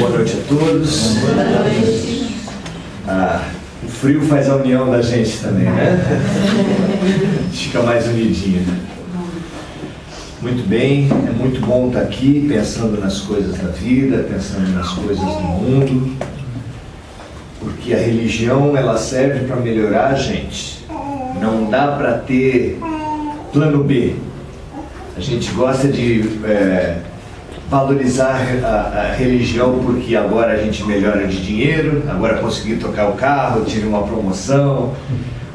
Boa noite a todos. O frio faz a união da gente também, né? Fica mais unidinho. Muito bem, é muito bom estar aqui pensando nas coisas da vida, pensando nas coisas do mundo, porque a religião ela serve para melhorar a gente. Não dá para ter plano B. A gente gosta de valorizar a religião porque agora a gente melhora de dinheiro, agora consegui trocar o carro, tive uma promoção.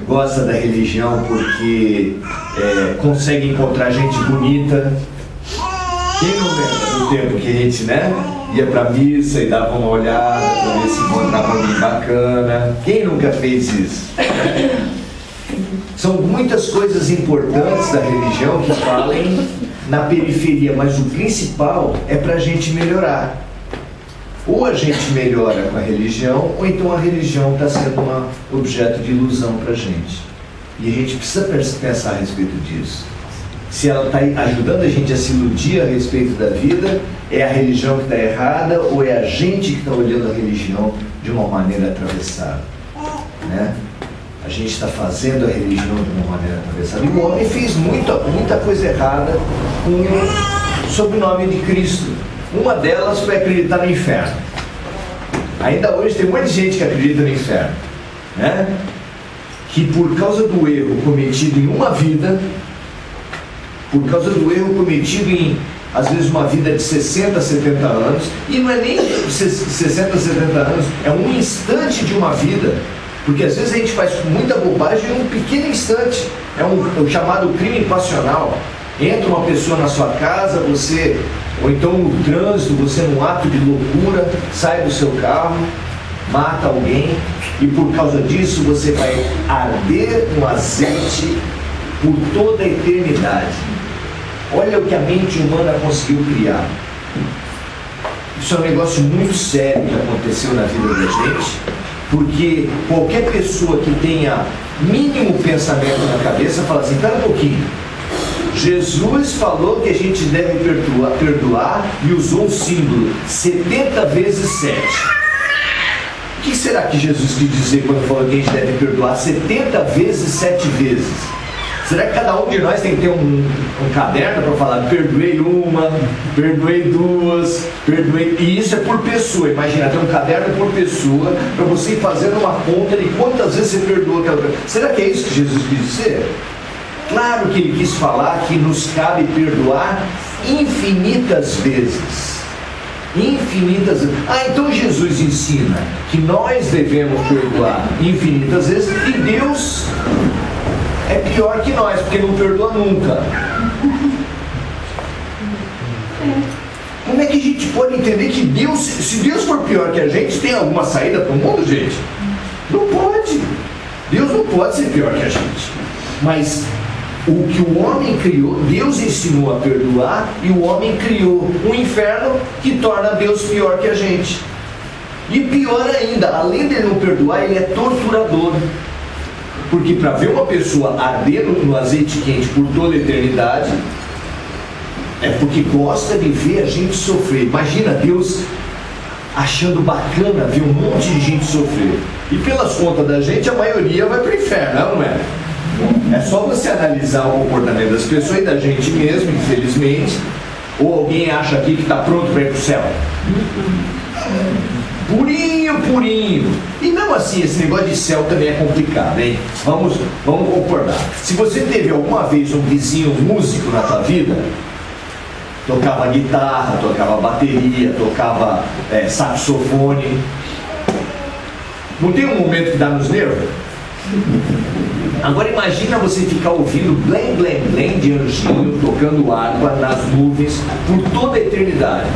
Gosta da religião porque consegue encontrar gente bonita. Quem não lembra do tempo que a gente ia pra missa e dava uma olhada para ver se encontrava alguém bacana? Quem nunca fez isso? São muitas coisas importantes da religião que falem na periferia, mas o principal é para a gente melhorar. Ou a gente melhora com a religião, ou então a religião está sendo um objeto de ilusão para a gente. E a gente precisa pensar a respeito disso. Se ela está ajudando a gente a se iludir a respeito da vida, é a religião que está errada, ou é a gente que está olhando a religião de uma maneira atravessada, né? A gente está fazendo a religião de uma maneira atravessada. E o homem fez muita coisa errada com o sobrenome de Cristo. Uma delas foi acreditar no inferno. Ainda hoje tem um monte de gente que acredita no inferno, né? Que por causa do erro cometido em uma vida, por causa do erro cometido em, às vezes, uma vida de 60, 70 anos, e não é nem 60, 70 anos, é um instante de uma vida. Porque às vezes a gente faz muita bobagem em um pequeno instante. É o chamado crime passional. Entra uma pessoa na sua casa, ou então no trânsito, você num ato de loucura, sai do seu carro, mata alguém, e por causa disso você vai arder um azeite por toda a eternidade. Olha o que a mente humana conseguiu criar. Isso é um negócio muito sério que aconteceu na vida da gente. Porque qualquer pessoa que tenha mínimo pensamento na cabeça fala assim, espera um pouquinho, Jesus falou que a gente deve perdoar e usou um símbolo 70 vezes 7. O que será que Jesus quis dizer quando falou que a gente deve perdoar 70 vezes 7 vezes? Será que cada um de nós tem que ter um caderno para falar, perdoei uma, perdoei duas, perdoei... E isso é por pessoa, imagina, ter um caderno por pessoa, para você ir fazendo uma conta de quantas vezes você perdoou aquela pessoa. Será que é isso que Jesus quis dizer? Claro que ele quis falar que nos cabe perdoar infinitas vezes. Infinitas vezes. Então Jesus ensina que nós devemos perdoar infinitas vezes e Deus... é pior que nós, porque não perdoa nunca. Como é que a gente pode entender que Deus, se Deus for pior que a gente, tem alguma saída para o mundo, gente? Não pode. Deus não pode ser pior que a gente. Mas o que o homem criou, Deus ensinou a perdoar, e o homem criou um inferno que torna Deus pior que a gente. E pior ainda, além de ele não perdoar, ele é torturador. Porque para ver uma pessoa ardendo no azeite quente por toda a eternidade, é porque gosta de ver a gente sofrer. Imagina Deus achando bacana ver um monte de gente sofrer. E pelas contas da gente, a maioria vai para o inferno, não é? É só você analisar o comportamento das pessoas e da gente mesmo, infelizmente. Ou alguém acha aqui que está pronto para ir para o céu? Purinho, purinho. E não assim, esse negócio de céu também é complicado, hein? Vamos concordar. Se você teve alguma vez um vizinho músico na tua vida, tocava guitarra, tocava bateria, tocava saxofone, não tem um momento que dá nos nervos? Agora imagina você ficar ouvindo blém, blém, blém de anjinho tocando água nas nuvens por toda a eternidade.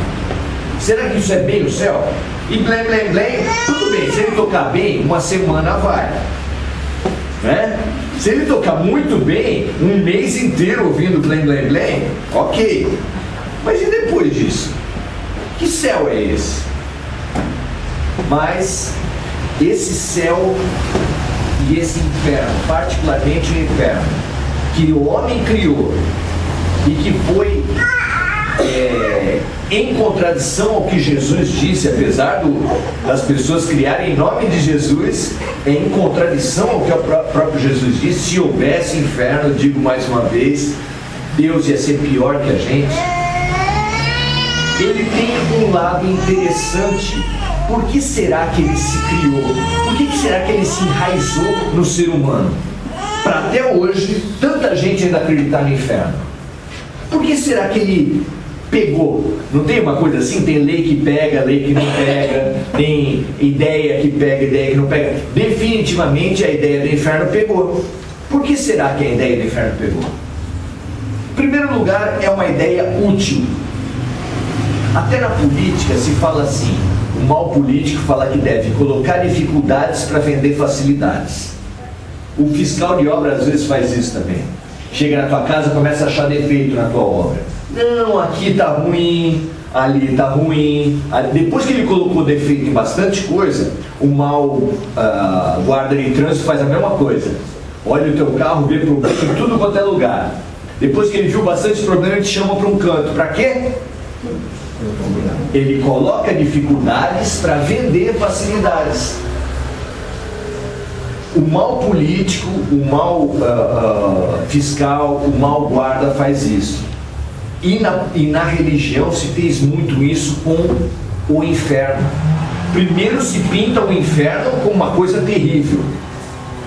Será que isso é bem o céu? E blém, blém, blém, tudo bem, se ele tocar bem, uma semana vai, né? Se ele tocar muito bem, um mês inteiro ouvindo blém, blém, blém, ok. Mas e depois disso? Que céu é esse? Mas esse céu e esse inferno, particularmente o inferno, que o homem criou e que foi em contradição ao que Jesus disse, apesar das pessoas criarem em nome de Jesus, é em contradição ao que o próprio Jesus disse. Se houvesse inferno, digo mais uma vez, Deus ia ser pior que a gente. Ele tem um lado interessante. Por que será que ele se criou? Por que será que ele se enraizou no ser humano? Para até hoje, tanta gente ainda acreditar no inferno. Por que será que ele pegou? Não tem uma coisa assim? Tem lei que pega, lei que não pega, tem ideia que pega, ideia que não pega. Definitivamente a ideia do inferno pegou. Por que será que a ideia do inferno pegou? Em primeiro lugar, é uma ideia útil. Até na política se fala assim, o mau político fala que deve colocar dificuldades para vender facilidades. O fiscal de obra às vezes faz isso também. Chega na tua casa e começa a achar defeito na tua obra. Não, aqui tá ruim, ali tá ruim. Depois que ele colocou defeito em bastante coisa, o mau guarda de trânsito faz a mesma coisa. Olha o teu carro, vê problema em tudo quanto é lugar. Depois que ele viu bastante problema, ele te chama para um canto. Para quê? Ele coloca dificuldades para vender facilidades. O mau político, o mau fiscal, o mau guarda faz isso. E na religião se fez muito isso com o inferno. Primeiro se pinta o inferno como uma coisa terrível.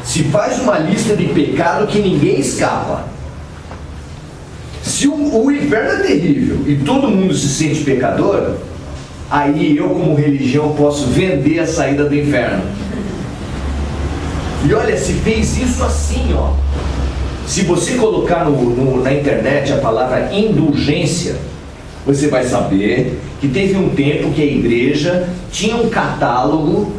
Se faz uma lista de pecado que ninguém escapa. Se o inferno é terrível e todo mundo se sente pecador, aí eu como religião posso vender a saída do inferno. E olha, se fez isso assim, ó. Se você colocar na internet a palavra indulgência, você vai saber que teve um tempo que a igreja tinha um catálogo,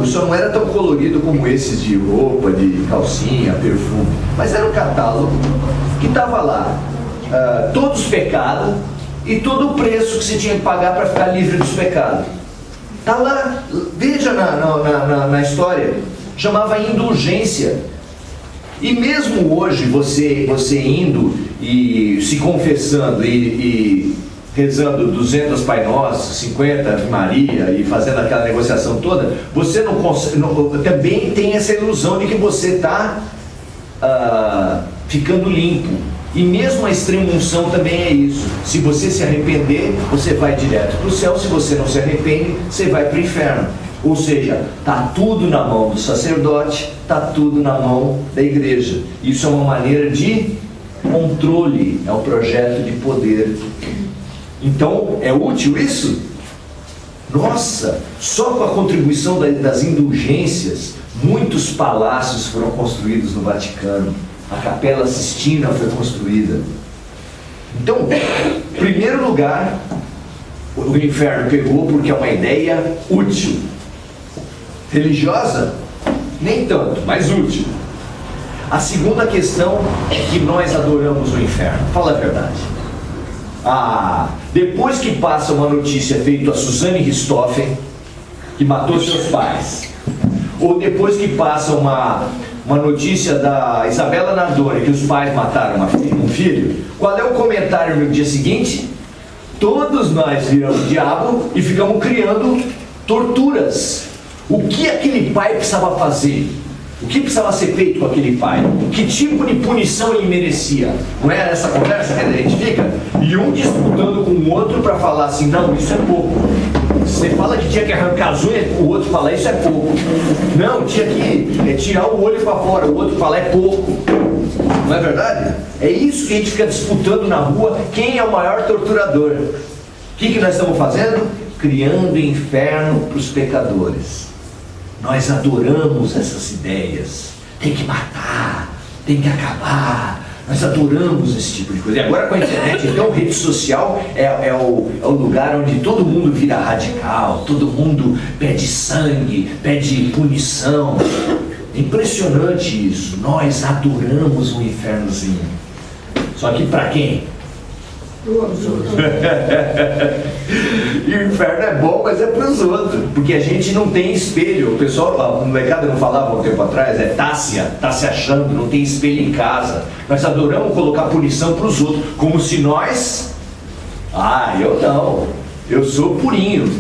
só não era tão colorido como esses de roupa, de calcinha, perfume, mas era um catálogo que estava lá, todos os pecados e todo o preço que se tinha que pagar para ficar livre dos pecados. Está lá, veja na história, chamava indulgência. E mesmo hoje, você indo e se confessando e rezando 200 Pai Nosso, 50 Ave Maria e fazendo aquela negociação toda, você não consegue, também tem essa ilusão de que você está ficando limpo. E mesmo a extrema unção também é isso. Se você se arrepender, você vai direto para o céu. Se você não se arrepende, você vai para o inferno. Ou seja, está tudo na mão do sacerdote, está tudo na mão da igreja. Isso é uma maneira de controle, é um projeto de poder. Então, é útil isso? Nossa, só com a contribuição das indulgências, muitos palácios foram construídos no Vaticano. A Capela Sistina foi construída. Então, em primeiro lugar, o inferno pegou porque é uma ideia útil. Religiosa? Nem tanto, mas útil. A segunda questão é que nós adoramos o inferno. Fala a verdade. Depois que passa uma notícia feita a Suzane Richthofen, que matou seus pais, ou depois que passa uma notícia da Isabela Nardoni, que os pais mataram um filho, qual é o comentário no dia seguinte? Todos nós viramos diabo e ficamos criando torturas. O que aquele pai precisava fazer? O que precisava ser feito com aquele pai? Que tipo de punição ele merecia? Não é essa conversa que a gente fica? E um disputando com o outro para falar assim, não, isso é pouco. Você fala que tinha que arrancar as unhas, o outro fala, isso é pouco. Não, tinha que tirar o olho para fora, o outro fala, é pouco. Não é verdade? É isso que a gente fica disputando na rua, quem é o maior torturador. O que nós estamos fazendo? Criando inferno para os pecadores. Nós adoramos essas ideias. Tem que matar, tem que acabar. Nós adoramos esse tipo de coisa. E agora com a internet, então, rede social é o lugar onde todo mundo vira radical, todo mundo pede sangue, pede punição. É impressionante isso. Nós adoramos um infernozinho. Só que para quem? E o inferno é bom, mas é para os outros, porque a gente não tem espelho. O pessoal, o molecada não falava um tempo atrás, tá se achando, não tem espelho em casa. Nós adoramos colocar punição para os outros, como se nós Ah, eu não. Eu sou purinho.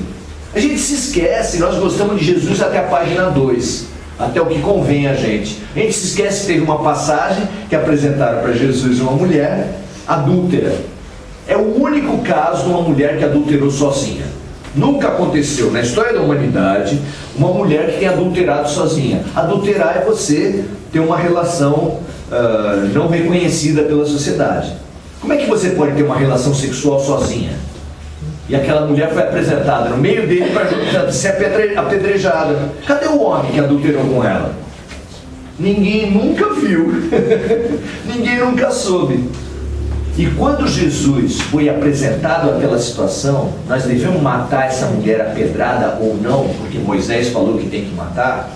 A gente se esquece, nós gostamos de Jesus até a página 2, até o que convém a gente. A gente se esquece que teve uma passagem que apresentaram para Jesus uma mulher adúltera. É o único caso de uma mulher que adulterou sozinha. Nunca aconteceu na história da humanidade uma mulher que tenha adulterado sozinha. Adulterar é você ter uma relação não reconhecida pela sociedade. Como é que você pode ter uma relação sexual sozinha? E aquela mulher foi apresentada no meio dele para ser apedrejada. Cadê o homem que adulterou com ela? Ninguém nunca viu. Ninguém nunca soube. E quando Jesus foi apresentado àquela situação, nós devemos matar essa mulher apedrada ou não, porque Moisés falou que tem que matar.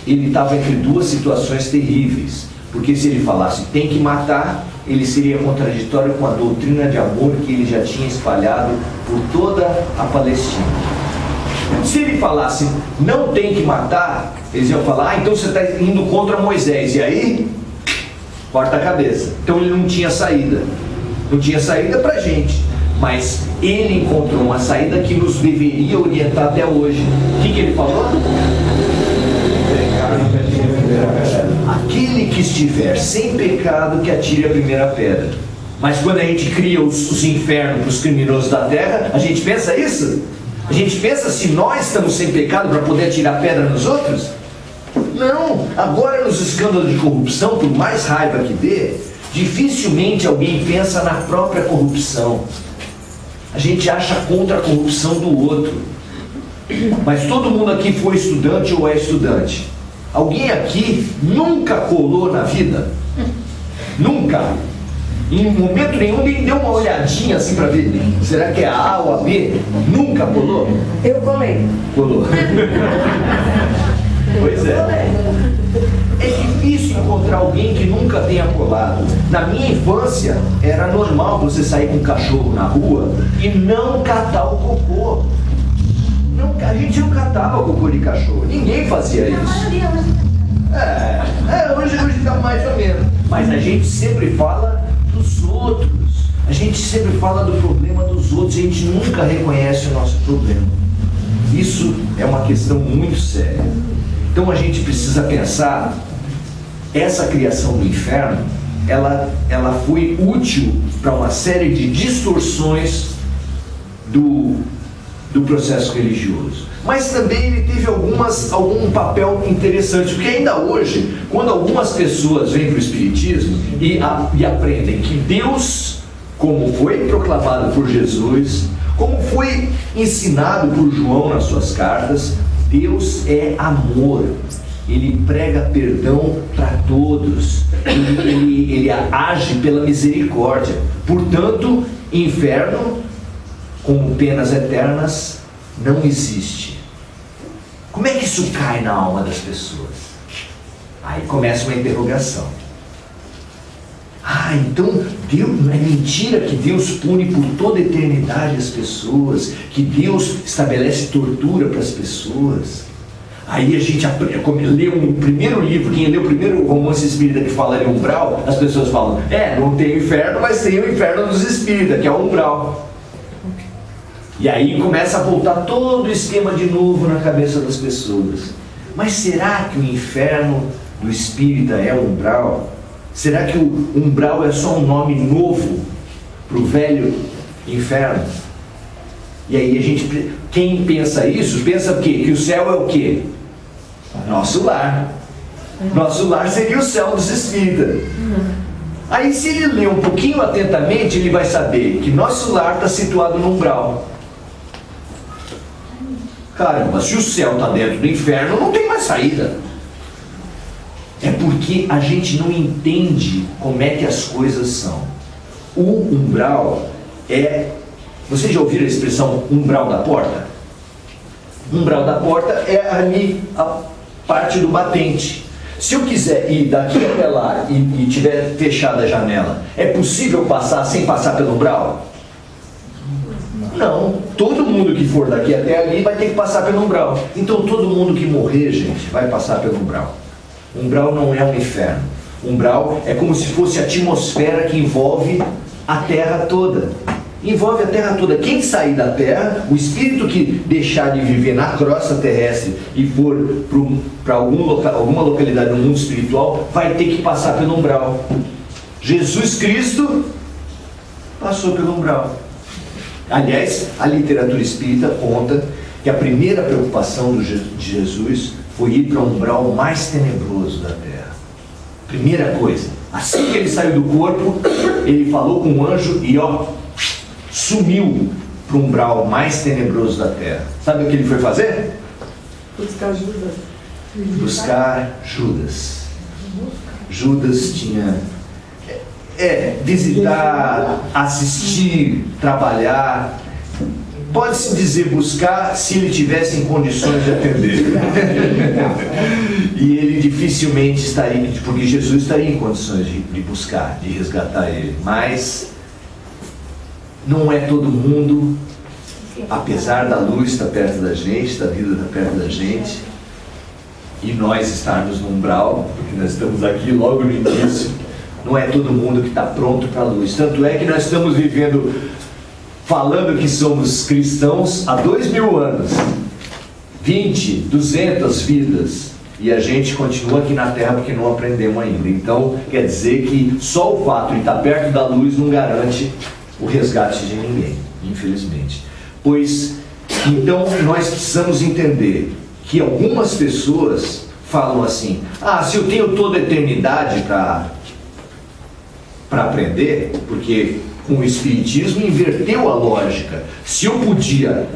Ele estava entre duas situações terríveis, porque se ele falasse tem que matar, ele seria contraditório com a doutrina de amor que ele já tinha espalhado por toda a Palestina. Se ele falasse não tem que matar, eles iam falar, então você está indo contra Moisés, e aí corta a cabeça. Então ele não tinha saída. Não tinha saída para a gente. Mas ele encontrou uma saída que nos deveria orientar até hoje. O que ele falou? Aquele que estiver sem pecado que atire a primeira pedra. Mas quando a gente cria os infernos para os criminosos da terra, a gente pensa isso? A gente pensa se nós estamos sem pecado para poder atirar pedra nos outros? Não, agora nos escândalos de corrupção, por mais raiva que dê, dificilmente alguém pensa na própria corrupção. A gente acha contra a corrupção do outro. Mas todo mundo aqui foi estudante ou é estudante? Alguém aqui nunca colou na vida? Nunca? Em momento nenhum nem deu uma olhadinha assim para ver, será que é a A ou a B? Nunca colou? Eu colei. Colou. Pois é. É difícil encontrar alguém que nunca tenha colado. Na minha infância, era normal você sair com um cachorro na rua e não catar o cocô. Não, a gente não catava o cocô de cachorro. Ninguém fazia isso. Hoje está mais ou menos. Mas a gente sempre fala dos outros. A gente sempre fala do problema dos outros. A gente nunca reconhece o nosso problema. Isso é uma questão muito séria. Então a gente precisa pensar, essa criação do inferno, ela foi útil para uma série de distorções do processo religioso. Mas também ele teve algum papel interessante, porque ainda hoje, quando algumas pessoas vêm para o Espiritismo e aprendem que Deus, como foi proclamado por Jesus, como foi ensinado por João nas suas cartas, Deus é amor, Ele prega perdão para todos, ele age pela misericórdia. Portanto, inferno, como penas eternas, não existe. Como é que isso cai na alma das pessoas? Aí começa uma interrogação. Então Deus, não é mentira que Deus pune por toda a eternidade as pessoas, que Deus estabelece tortura para as pessoas. Aí a gente lê o primeiro livro, quem lê o primeiro romance espírita que fala de umbral, as pessoas falam, não tem o inferno, mas tem o inferno dos espíritas, que é o umbral. E aí começa a voltar todo o esquema de novo na cabeça das pessoas. Mas será que o inferno do espírita é o umbral? Será que o umbral é só um nome novo para o velho inferno? E aí quem pensa isso, pensa o quê? Que o céu é o quê? Nosso lar. Nosso lar seria o céu dos espíritas. Aí se ele ler um pouquinho atentamente, ele vai saber que nosso lar está situado no umbral. Caramba, se o céu está dentro do inferno, não tem mais saída. É porque a gente não entende como é que as coisas são. O umbral é... Vocês já ouviram a expressão umbral da porta? Umbral da porta é ali a parte do batente. Se eu quiser ir daqui até lá e tiver fechada a janela, é possível passar sem passar pelo umbral? Não. Todo mundo que for daqui até ali vai ter que passar pelo umbral. Então todo mundo que morrer, gente, vai passar pelo umbral. Umbral não é um inferno. Umbral é como se fosse a atmosfera que envolve a terra toda. envolve a terra toda. Quem sair da terra, o espírito que deixar de viver na crosta terrestre e for para alguma localidade no mundo espiritual, vai ter que passar pelo umbral. Jesus Cristo passou pelo umbral. Aliás, a literatura espírita conta que a primeira preocupação de Jesus foi ir para o umbral mais tenebroso da terra. Primeira coisa, assim que ele saiu do corpo, ele falou com o anjo e sumiu para o umbral mais tenebroso da terra. Sabe o que ele foi fazer? Buscar Judas. Buscar Judas. Judas tinha visitar, assistir, trabalhar. Pode-se dizer buscar se ele tivesse em condições de atender. E ele dificilmente estaria, porque Jesus estaria em condições de buscar, de resgatar ele. Mas não é todo mundo, apesar da luz estar perto da gente, da vida estar perto da gente, e nós estarmos no umbral, porque nós estamos aqui logo no início, não é todo mundo que está pronto para a luz. Tanto é que nós estamos vivendo, falando que somos cristãos há 2000 anos, 20, 200 vidas, e a gente continua aqui na Terra porque não aprendemos ainda. Então, quer dizer que só o fato de estar perto da luz não garante o resgate de ninguém, infelizmente. Pois, então, nós precisamos entender que algumas pessoas falam assim: se eu tenho toda a eternidade para aprender, porque com o Espiritismo inverteu a lógica. Se eu podia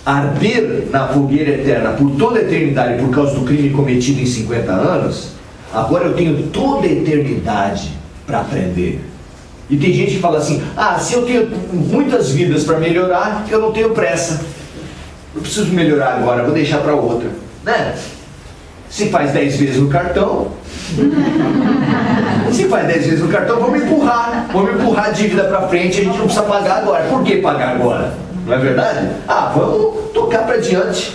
arder na fogueira eterna por toda a eternidade por causa do crime cometido em 50 anos, agora eu tenho toda a eternidade para aprender. E tem gente que fala assim: se eu tenho muitas vidas para melhorar, eu não tenho pressa. Eu preciso melhorar agora, vou deixar para outra. Né? Se faz 10 vezes no cartão, vamos empurrar a dívida para frente, a gente não precisa pagar agora. Por que pagar agora? Não é verdade? Vamos tocar para diante.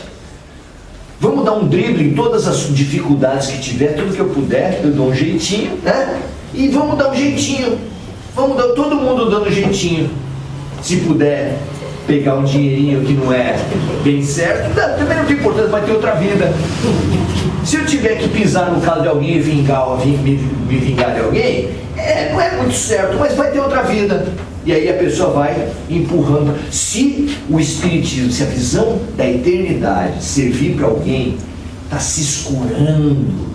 Vamos dar um drible em todas as dificuldades que tiver, tudo que eu puder, eu dou um jeitinho, né? E vamos dar um jeitinho. Todo mundo dando um jeitinho. Se puder pegar um dinheirinho que não é bem certo, também não tem importância, vai ter outra vida. Se eu tiver que pisar no calo de alguém e me vingar de alguém, não é muito certo, mas vai ter outra vida. E aí a pessoa vai empurrando. Se o Espiritismo, se a visão da eternidade servir para alguém, está se escurando,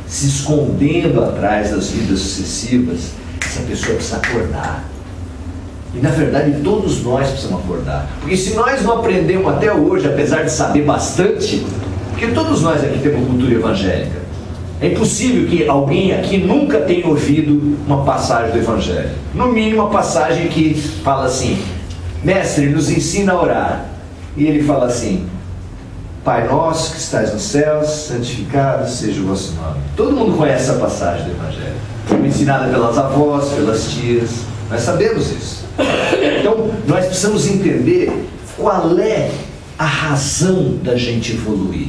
se escondendo atrás das vidas sucessivas, essa pessoa precisa acordar. E na verdade todos nós precisamos acordar. Porque se nós não aprendemos até hoje, apesar de saber bastante, porque todos nós aqui temos cultura evangélica, é impossível que alguém aqui nunca tenha ouvido uma passagem do Evangelho. No mínimo uma passagem que fala assim: mestre, nos ensina a orar. E ele fala assim: Pai nosso que estás nos céus, santificado seja o vosso nome. Todo mundo conhece essa passagem do Evangelho. Foi ensinada pelas avós, pelas tias. Nós sabemos isso. Então, nós precisamos entender qual é a razão da gente evoluir.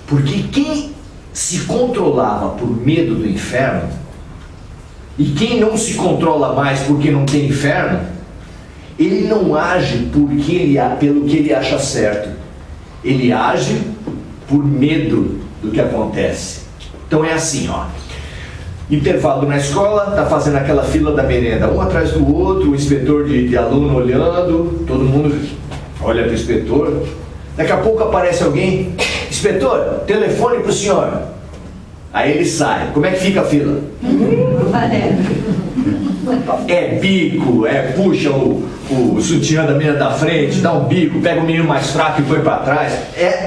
Porque quem se controlava por medo do inferno, e quem não se controla mais porque não tem inferno, ele não age pelo que ele acha certo. Ele age por medo do que acontece. Então é assim, intervalo na escola, tá fazendo aquela fila da merenda, um atrás do outro, o inspetor de aluno olhando, todo mundo olha para o inspetor. Daqui a pouco aparece alguém: inspetor, telefone para o senhor. Aí ele sai. Como é que fica a fila? É bico, puxa o sutiã da menina da frente, dá um bico, pega o menino mais fraco e põe para trás.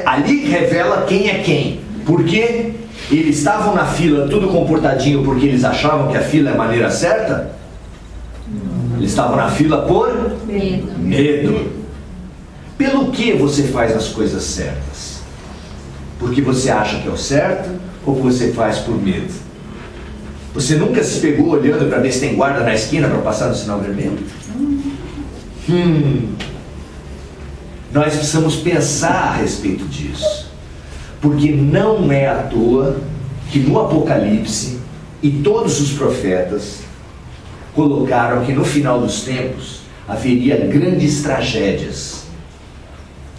Ali que revela quem é quem. Porque eles estavam na fila tudo comportadinho porque eles achavam que a fila é a maneira certa? Eles estavam na fila por medo. Pelo que você faz as coisas certas? Porque você acha que é o certo ou você faz por medo? Você nunca se pegou olhando para ver se tem guarda na esquina para passar no sinal vermelho? Nós precisamos pensar a respeito disso. Porque não é à toa que no Apocalipse e todos os profetas colocaram que no final dos tempos haveria grandes tragédias,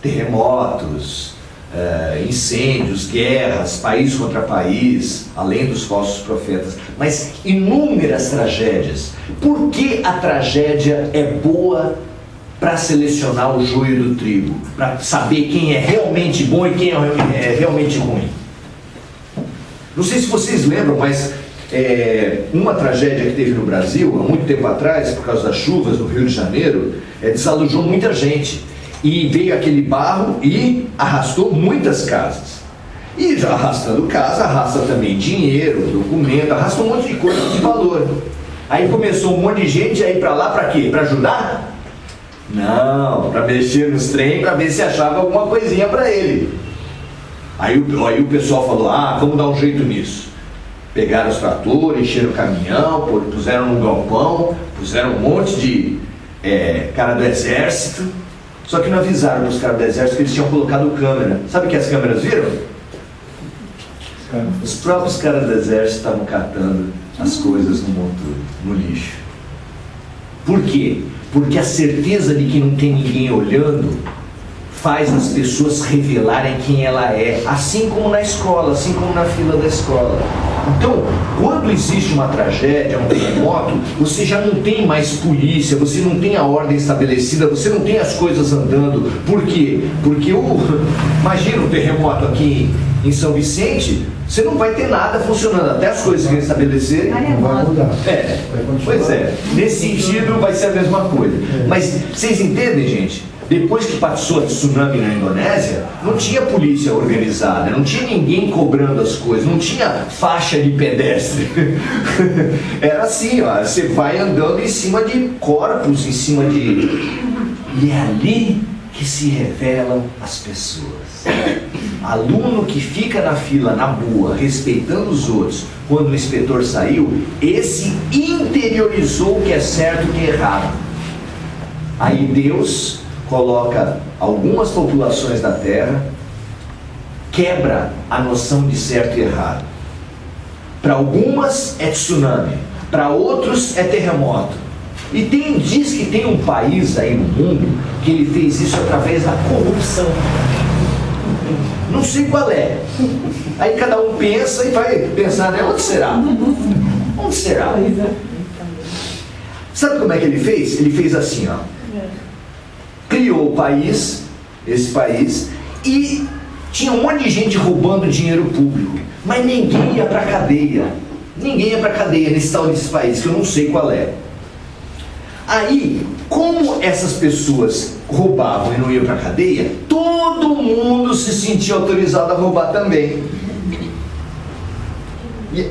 terremotos, incêndios, guerras, país contra país, além dos falsos profetas, mas inúmeras tragédias. Por que a tragédia é boa para selecionar o joio do trigo? Para saber quem é realmente bom e quem é realmente ruim. Não sei se vocês lembram, mas uma tragédia que teve no Brasil, há muito tempo atrás, por causa das chuvas no Rio de Janeiro, desalojou muita gente. E veio aquele barro e arrastou muitas casas. E já arrastando casa, arrasta também dinheiro, documento, arrasta um monte de coisa de valor. Aí começou um monte de gente a ir para lá para quê? Para ajudar? Não, para mexer nos trem, para ver se achava alguma coisinha para ele. Aí o pessoal falou, vamos dar um jeito nisso. Pegaram os tratores, encheram o caminhão, puseram no galpão, puseram um monte de cara do exército. Só que não avisaram para os caras do exército que eles tinham colocado câmera. Sabe o que as câmeras viram? Os próprios caras do exército estavam catando as coisas no lixo. Por quê? Porque a certeza de que não tem ninguém olhando faz as pessoas revelarem quem ela é, assim como na escola, assim como na fila da escola. Então, quando existe uma tragédia, um terremoto, você já não tem mais polícia, você não tem a ordem estabelecida, você não tem as coisas andando. Por quê? Porque imagina um terremoto aqui em São Vicente, você não vai ter nada funcionando, até as coisas que estabelecerem não vai mudar. Pois é, nesse sentido vai ser a mesma coisa. Mas vocês entendem, gente? Depois que passou a tsunami na Indonésia, não tinha polícia organizada, não tinha ninguém cobrando as coisas, não tinha faixa de pedestre. Era assim, você vai andando em cima de corpos, em cima de... E é ali que se revelam as pessoas. Aluno que fica na fila, na boa, respeitando os outros, quando o inspetor saiu, esse interiorizou o que é certo e o que é errado. Aí Deus coloca algumas populações da terra, quebra a noção de certo e errado. Para algumas é tsunami, para outros é terremoto. E diz que tem um país aí no mundo que ele fez isso através da corrupção. Não sei qual é. Aí cada um pensa e vai pensar, né? Onde será? Onde será? Sabe como é que ele fez? Ele fez assim, criou o país, esse país, e tinha um monte de gente roubando dinheiro público, mas ninguém ia para a cadeia. Ninguém ia para a cadeia nesse tal desse país, que eu não sei qual é. Aí, como essas pessoas roubavam e não iam para a cadeia, todo mundo se sentia autorizado a roubar também.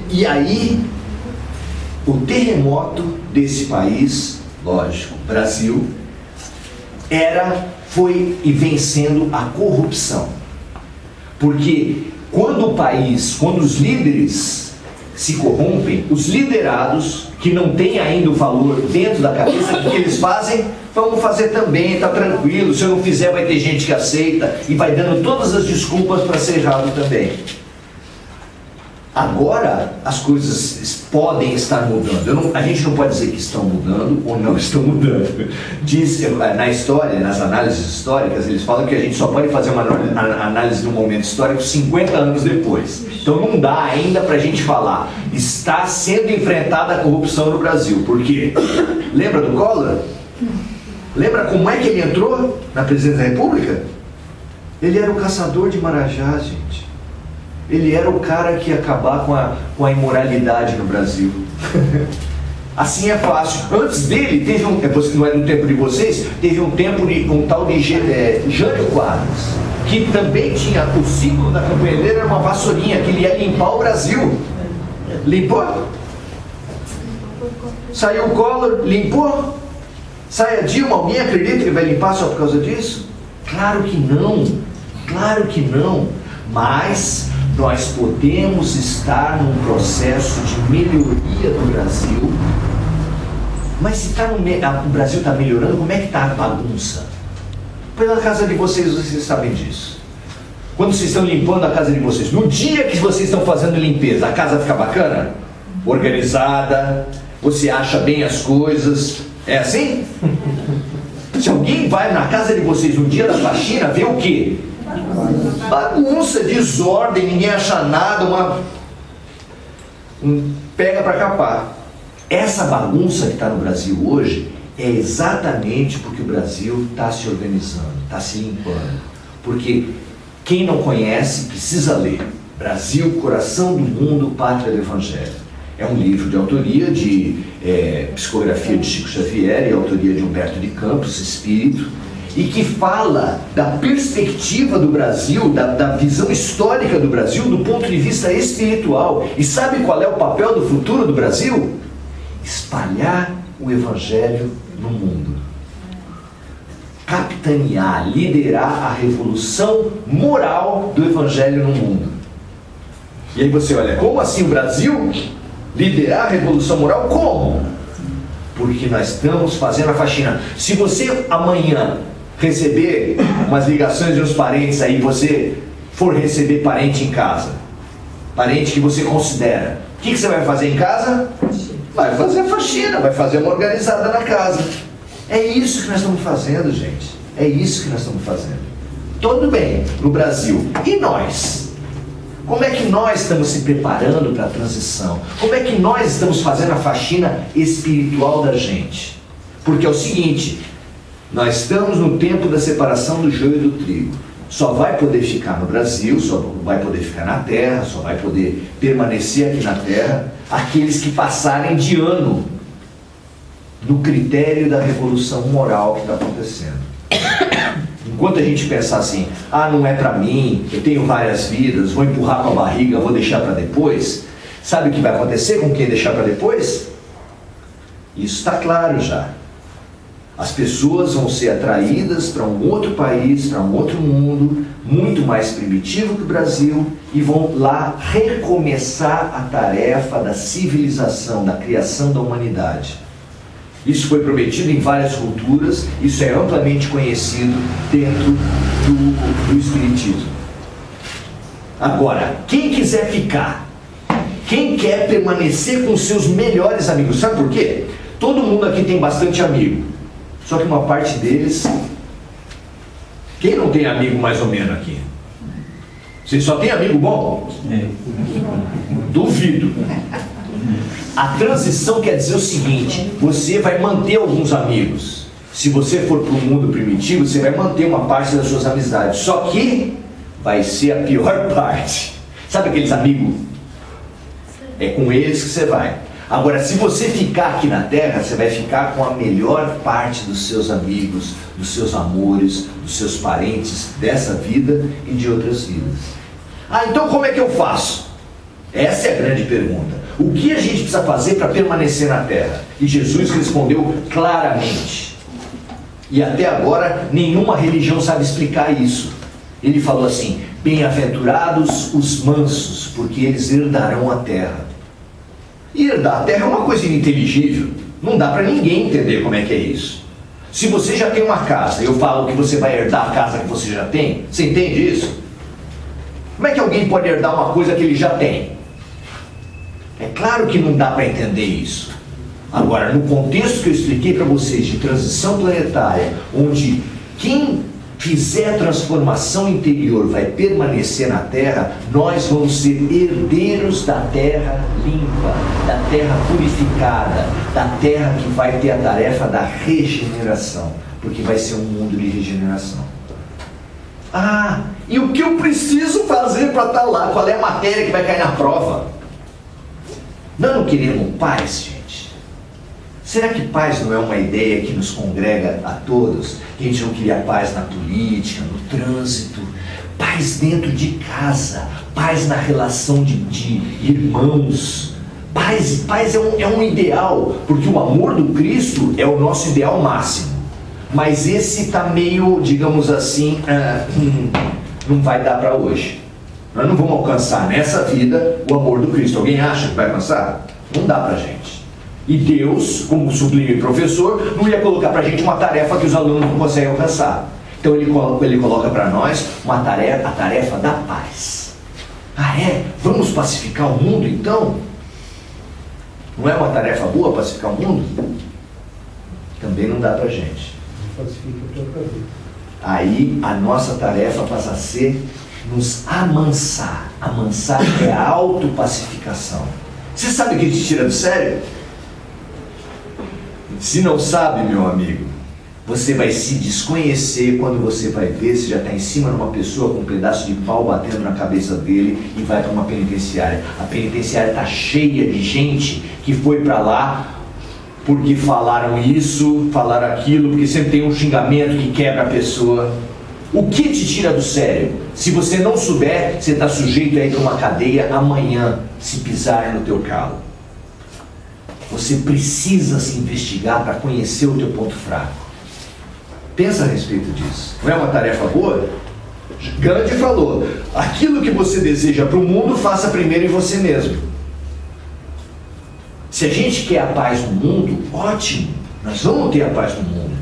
E aí, o terremoto desse país, lógico, Brasil, foi vencendo a corrupção. Porque quando os líderes se corrompem, os liderados, que não têm ainda o valor dentro da cabeça, o que eles fazem? Vamos fazer também, está tranquilo, se eu não fizer vai ter gente que aceita, e vai dando todas as desculpas para ser errado também. Agora as coisas podem estar mudando. A gente não pode dizer que estão mudando ou não estão mudando. Na história, nas análises históricas, eles falam que a gente só pode fazer uma análise de um momento histórico 50 anos depois. Então não dá ainda para a gente falar, está sendo enfrentada a corrupção no Brasil. Por quê? Lembra do Collor? Lembra como é que ele entrou na presidência da República? Ele era o caçador de marajás, gente. Ele era o cara que ia acabar com a imoralidade no Brasil. Assim é fácil. Antes dele, teve não é no tempo de vocês, teve um tal de Jânio Quadros, que também tinha o símbolo da campanha dele, era uma vassourinha, que ele ia limpar o Brasil. Limpou? Saiu o Collor, limpou? Sai a Dilma, alguém acredita que vai limpar só por causa disso? Claro que não. Claro que não. Mas nós podemos estar num processo de melhoria do Brasil. Mas se o Brasil está melhorando, como é que está a bagunça? Pela casa de vocês sabem disso. Quando vocês estão limpando a casa de vocês, no dia que vocês estão fazendo limpeza, a casa fica bacana? Organizada, você acha bem as coisas, É assim? Se alguém vai na casa de vocês no dia da faxina, vê o quê? Bagunça, desordem, ninguém acha nada, pega para capar. Essa bagunça que está no Brasil hoje é exatamente porque o Brasil está se organizando, está se limpando. Porque quem não conhece precisa ler. Brasil, Coração do Mundo, Pátria do Evangelho. É um livro de autoria de psicografia de Chico Xavier e autoria de Humberto de Campos, Espírito, e que fala da perspectiva do Brasil, da visão histórica do Brasil do ponto de vista espiritual. E sabe qual é o papel do futuro do Brasil? Espalhar o Evangelho no mundo. Capitanear, liderar a revolução moral do Evangelho no mundo. E aí você olha, como assim o Brasil liderar a revolução moral? Como? Porque nós estamos fazendo a faxina. Se você amanhã receber umas ligações de uns parentes aí, você for receber parente em casa, parente que você considera, o que você vai fazer em casa? Vai fazer a faxina, vai fazer uma organizada na casa. É isso que nós estamos fazendo, gente. É isso que nós estamos fazendo. Tudo bem, no Brasil. E nós? Como é que nós estamos se preparando para a transição? Como é que nós estamos fazendo a faxina espiritual da gente? Porque é o seguinte, nós estamos no tempo da separação do joio e do trigo. Só vai poder ficar no Brasil, só vai poder ficar na terra, só vai poder permanecer aqui na terra aqueles que passarem de ano no critério da revolução moral que está acontecendo. Enquanto a gente pensar assim, não é para mim, eu tenho várias vidas, vou empurrar com a barriga, vou deixar para depois, sabe o que vai acontecer com quem deixar para depois? Isso está claro já. As pessoas vão ser atraídas para um outro país, para um outro mundo, muito mais primitivo que o Brasil, e vão lá recomeçar a tarefa da civilização, da criação da humanidade. Isso foi prometido em várias culturas, isso é amplamente conhecido dentro do Espiritismo. Agora, quem quiser ficar, quem quer permanecer com seus melhores amigos, sabe por quê? Todo mundo aqui tem bastante amigo, só que uma parte deles... Quem não tem amigo mais ou menos aqui? Você só tem amigo bom? Duvido. A transição quer dizer o seguinte, você vai manter alguns amigos. Se você for para o mundo primitivo, você vai manter uma parte das suas amizades. Só que vai ser a pior parte. Sabe aqueles amigos? É com eles que você vai. Agora, se você ficar aqui na Terra, você vai ficar com a melhor parte dos seus amigos, dos seus amores, dos seus parentes dessa vida e de outras vidas. Então como é que eu faço? Essa é a grande pergunta. O que a gente precisa fazer para permanecer na Terra? E Jesus respondeu claramente. E até agora, nenhuma religião sabe explicar isso. Ele falou assim, bem-aventurados os mansos, porque eles herdarão a terra. E herdar a terra é uma coisa ininteligível. Não dá para ninguém entender como é que é isso. Se você já tem uma casa, eu falo que você vai herdar a casa que você já tem, você entende isso? Como é que alguém pode herdar uma coisa que ele já tem? É claro que não dá para entender isso. Agora, no contexto que eu expliquei para vocês de transição planetária, onde quem fizer a transformação interior vai permanecer na Terra, nós vamos ser herdeiros da Terra limpa, da Terra purificada, da Terra que vai ter a tarefa da regeneração, porque vai ser um mundo de regeneração. E o que eu preciso fazer para estar lá? Qual é a matéria que vai cair na prova? Nós não queremos paz, gente. Será que paz não é uma ideia que nos congrega a todos? Que a gente não queria paz na política, no trânsito, paz dentro de casa, paz na relação de irmãos. Paz é um ideal, porque o amor do Cristo é o nosso ideal máximo. Mas esse está meio, digamos assim, não vai dar para hoje. Nós não vamos alcançar nessa vida o amor do Cristo. Alguém acha que vai alcançar? Não dá para a gente. E Deus, como sublime professor, não ia colocar para a gente uma tarefa que os alunos não conseguem alcançar. Então ele coloca para nós a tarefa da paz. Vamos pacificar o mundo então? Não é uma tarefa boa pacificar o mundo? Também não dá para a gente. Pacifica a tua cabeça. Aí a nossa tarefa passa a ser nos amansar. Amansar é a autopacificação. Você sabe o que te tira do sério? Se não sabe, meu amigo, você vai se desconhecer quando você vai ver se já está em cima de uma pessoa com um pedaço de pau batendo na cabeça dele e vai para uma penitenciária. A penitenciária está cheia de gente que foi para lá porque falaram isso, falaram aquilo, porque sempre tem um xingamento que quebra a pessoa. O que te tira do sério? Se você não souber, você está sujeito a ir para uma cadeia amanhã, se pisar no teu calo. Você precisa se investigar para conhecer o teu ponto fraco. Pensa a respeito disso. Não é uma tarefa boa? Gandhi falou, aquilo que você deseja para o mundo, faça primeiro em você mesmo. Se a gente quer a paz no mundo, ótimo, nós vamos ter a paz no mundo.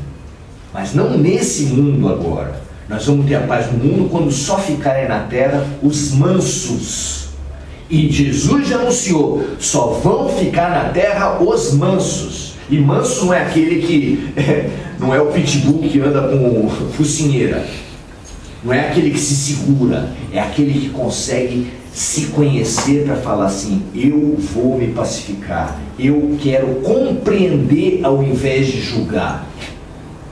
Mas não nesse mundo agora. Nós vamos ter a paz no mundo quando só ficarem na terra os mansos. E Jesus já anunciou, só vão ficar na terra os mansos. E manso não é aquele que, não é o pitbull que anda com focinheira. Não é aquele que se segura, é aquele que consegue se conhecer para falar assim, eu vou me pacificar, eu quero compreender ao invés de julgar.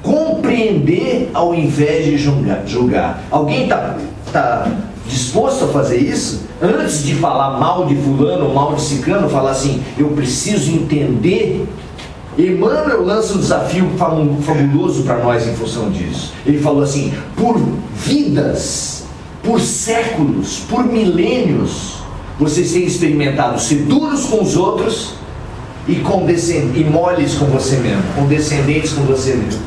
Compreender ao invés de julgar. Alguém está disposto a fazer isso? Antes de falar mal de fulano ou mal de ciclano, falar assim, eu preciso entender. Emmanuel lança um desafio fabuloso para nós em função disso. Ele falou assim, por vidas, por séculos, por milênios, vocês têm experimentado ser duros com os outros e moles com você mesmo, condescendentes com você mesmo.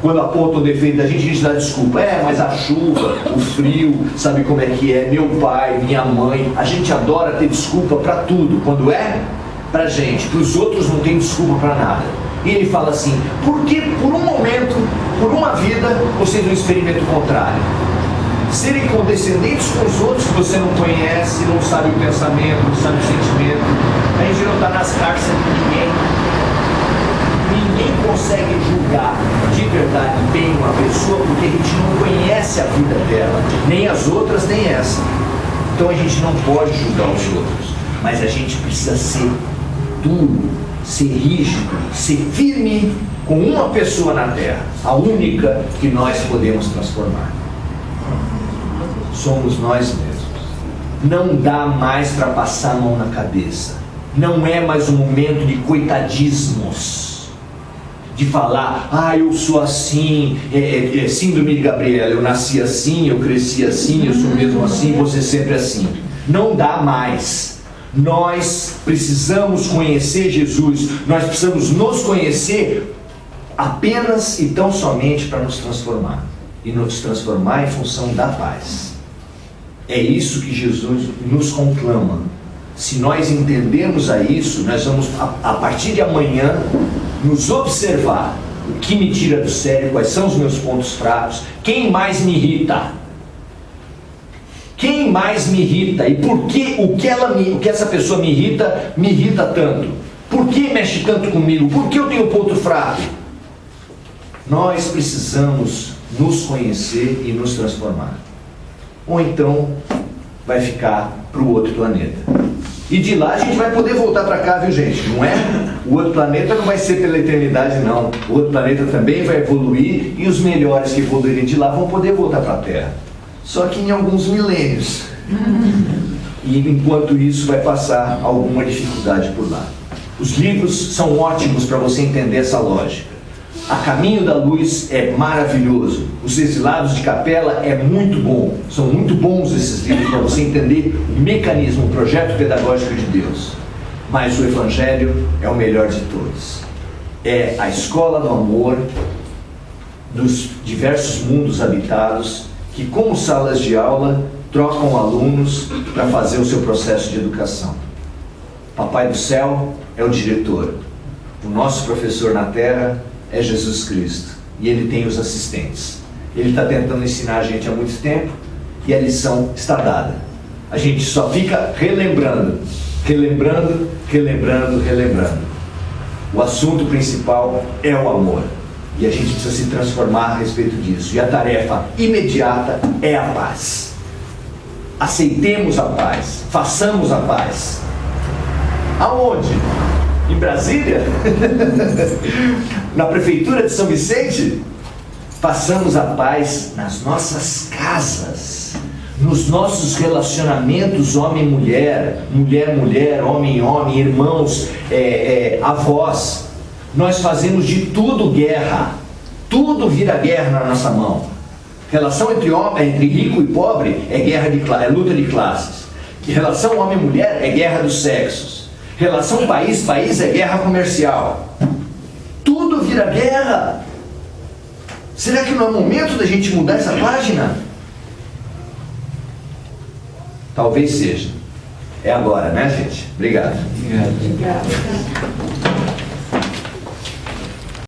Quando apontam o defeito da gente dá desculpa. Mas a chuva, o frio, sabe como é que é? Meu pai, minha mãe, a gente adora ter desculpa para tudo. Quando é pra gente, para os outros não tem desculpa para nada. E ele fala assim, porque por um momento, por uma vida, vocês não experimentam o contrário. Serem condescendentes com os outros que você não conhece, não sabe o pensamento, não sabe o sentimento. A gente não está nas cárceres de ninguém. Ninguém consegue julgar de verdade bem uma pessoa porque a gente não conhece a vida dela, nem as outras, nem essa. Então a gente não pode julgar os outros, mas a gente precisa ser duro, ser rígido, ser firme com uma pessoa na Terra, a única que nós podemos transformar. Somos nós mesmos. Não dá mais para passar a mão na cabeça. Não é mais um momento de coitadismos. De falar, eu sou assim, síndrome de Gabriela, eu nasci assim, eu cresci assim, eu sou mesmo assim, você sempre assim. Não dá mais. Nós precisamos conhecer Jesus, nós precisamos nos conhecer apenas e tão somente para nos transformar. E nos transformar em função da paz. É isso que Jesus nos conclama. Se nós entendermos a isso, nós vamos, a partir de amanhã, nos observar o que me tira do sério, quais são os meus pontos fracos, quem mais me irrita. Quem mais me irrita e por que o que essa pessoa me irrita tanto? Por que mexe tanto comigo? Por que eu tenho ponto fraco? Nós precisamos nos conhecer e nos transformar. Ou então vai ficar para o outro planeta. E de lá a gente vai poder voltar para cá, viu gente? Não é? O outro planeta não vai ser pela eternidade, não. O outro planeta também vai evoluir e os melhores que evoluírem de lá vão poder voltar para a Terra. Só que em alguns milênios. E enquanto isso vai passar alguma dificuldade por lá. Os livros são ótimos para você entender essa lógica. A Caminho da Luz é maravilhoso. Os Exilados de Capela é muito bom. São muito bons esses livros para você entender o mecanismo, o projeto pedagógico de Deus. Mas o Evangelho é o melhor de todos. É a escola do amor dos diversos mundos habitados que, como salas de aula, trocam alunos para fazer o seu processo de educação. Papai do Céu é o diretor. O nosso professor na Terra é Jesus Cristo. E ele tem os assistentes. Ele está tentando ensinar a gente há muito tempo e a lição está dada. A gente só fica relembrando. O assunto principal é o amor. E a gente precisa se transformar a respeito disso. E a tarefa imediata é a paz. Aceitemos a paz. Façamos a paz. Aonde? Em Brasília? Na prefeitura de São Vicente? Façamos a paz nas nossas casas, nos nossos relacionamentos homem-mulher, mulher-mulher, homem-homem, irmãos, avós. Nós fazemos de tudo guerra. Tudo vira guerra na nossa mão. Relação entre rico e pobre é guerra é luta de classes. Relação homem-mulher é guerra dos sexos. Relação país-país é guerra comercial. Tudo vira guerra. Será que não é momento da gente mudar essa página? Talvez seja. É agora, né, gente? Obrigado. Obrigada.